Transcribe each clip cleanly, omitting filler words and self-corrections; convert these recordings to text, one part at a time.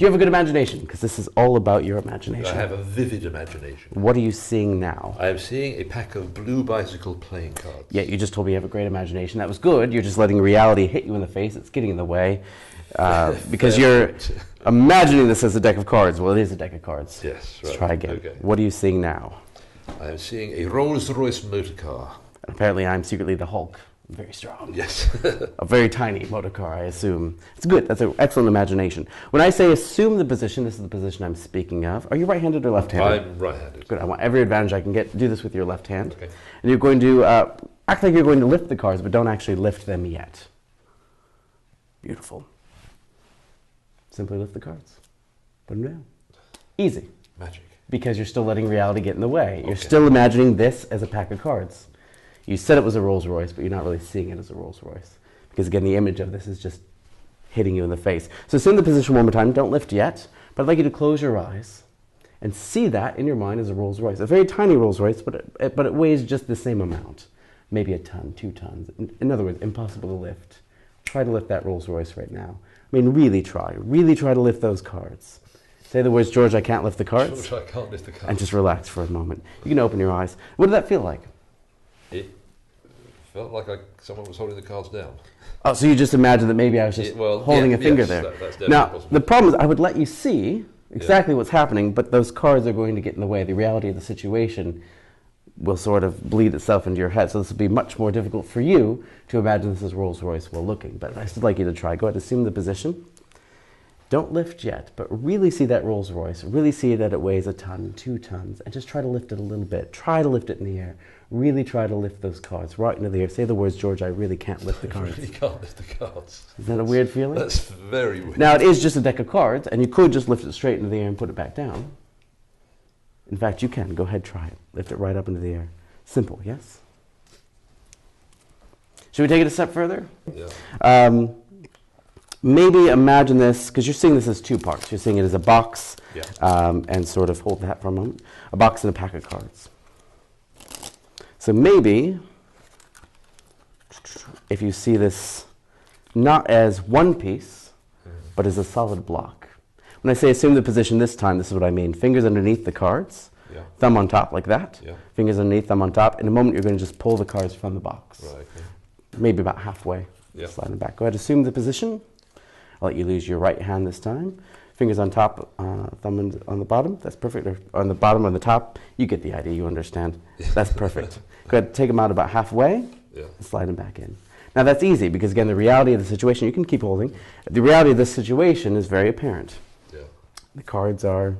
Do you have a good imagination? Because this is all about your imagination. I have a vivid imagination. What are you seeing now? I am seeing a pack of blue bicycle playing cards. Yeah, you just told me you have a great imagination. That was good. You're just letting reality hit you in the face. It's getting in the way. Because you're imagining this as a deck of cards. Well, it is a deck of cards. Yes, right. Let's try again. Okay. What are you seeing now? I am seeing a Rolls-Royce motor car. And apparently I'm secretly the Hulk. I'm very strong. Yes. A very tiny motor car, I assume. It's good. That's an excellent imagination. When I say assume the position, this is the position I'm speaking of. Are you right-handed or left-handed? I'm right-handed. Good. I want every advantage I can get. Do this with your left hand. Okay. And you're going to act like you're going to lift the cards, but don't actually lift them yet. Beautiful. Simply lift the cards. Put them down. Easy. Magic. Because you're still letting reality get in the way. You're still imagining this as a pack of cards. You said it was a Rolls Royce, but you're not really seeing it as a Rolls Royce. Because again, the image of this is just hitting you in the face. So assume the position one more time. Don't lift yet, but I'd like you to close your eyes and see that in your mind as a Rolls Royce. A very tiny Rolls Royce, but it weighs just the same amount. Maybe a ton, 2 tons. In other words, impossible to lift. Try to lift that Rolls Royce right now. I mean, really try. Really try to lift those cards. Say the words, George, I can't lift the cards. George, I can't lift the cards. And just relax for a moment. You can open your eyes. What did that feel like? It felt like someone was holding the cards down. Oh, so you just imagined that maybe I was just holding a finger there. That's definitely now, possible. the problem is I would let you see exactly what's happening, but those cards are going to get in the way. The reality of the situation will sort of bleed itself into your head. So this will be much more difficult for you to imagine this as Rolls Royce while looking. But I still like you to try. Go ahead, assume the position. Don't lift yet, but really see that Rolls Royce. Really see that it weighs a ton, 2 tons, and just try to lift it a little bit. Try to lift it in the air. Really try to lift those cards right into the air. Say the words, George, I really can't lift the cards. I really can't lift the cards. Is that a weird feeling? That's very weird. Now, it is just a deck of cards, and you could just lift it straight into the air and put it back down. In fact, you can. Go ahead, try it. Lift it right up into the air. Simple, yes? Should we take it a step further? Yeah. Maybe imagine this, because you're seeing this as 2 parts. You're seeing it as a box, and sort of hold that for a moment. A box and a pack of cards. So maybe, if you see this not as one piece, but as a solid block. When I say assume the position this time, this is what I mean. Fingers underneath the cards, thumb on top like that. Fingers underneath, thumb on top. In a moment, you're going to just pull the cards from the box. Right, okay. Maybe about halfway. Slide them back. Go ahead, assume the position. I'll let you lose your right hand this time. Fingers on top, thumb on the bottom. That's perfect. Or on the bottom or on the top. You get the idea. You understand. That's perfect. Go ahead, take them out about halfway and slide them back in. Now that's easy because, again, the reality of the situation, you can keep holding. The reality of this situation is very apparent. The cards are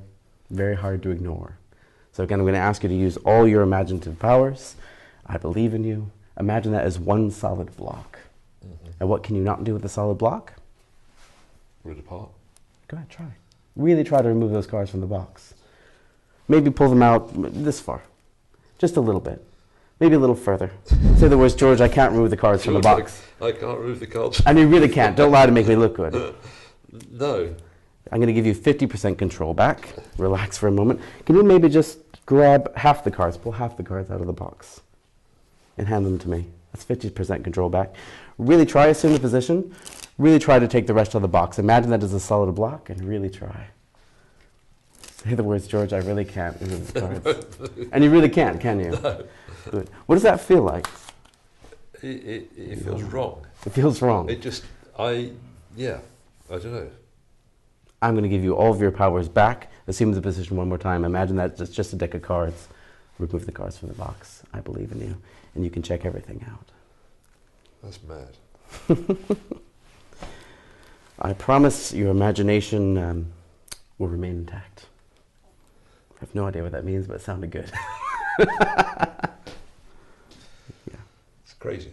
very hard to ignore. So again, I'm going to ask you to use all your imaginative powers. I believe in you. Imagine that as one solid block. And what can you not do with a solid block? Rip it apart. Go ahead, try. Really try to remove those cards from the box. Maybe pull them out this far. Just a little bit. Maybe a little further. Say the words, George, I can't remove the cards from the box. I can't remove the cards. And you really can't. Don't lie to make me look good. No. I'm going to give you 50% control back. Relax for a moment. Can you maybe just grab half the cards, pull half the cards out of the box, and hand them to me? That's 50% control back. Really try, assume the position. Really try to take the rest of the box. Imagine that as a solid block, and really try. Say the words, George, I really can't remove the cards. And you really can't, can you? No. Good. What does that feel like? It feels wrong. It feels wrong. It just, I don't know. I'm going to give you all of your powers back. Assume the position one more time. Imagine that it's just a deck of cards. Remove the cards from the box. I believe in you. And you can check everything out. That's mad. I promise your imagination will remain intact. I have no idea what that means, but it sounded good. It's crazy.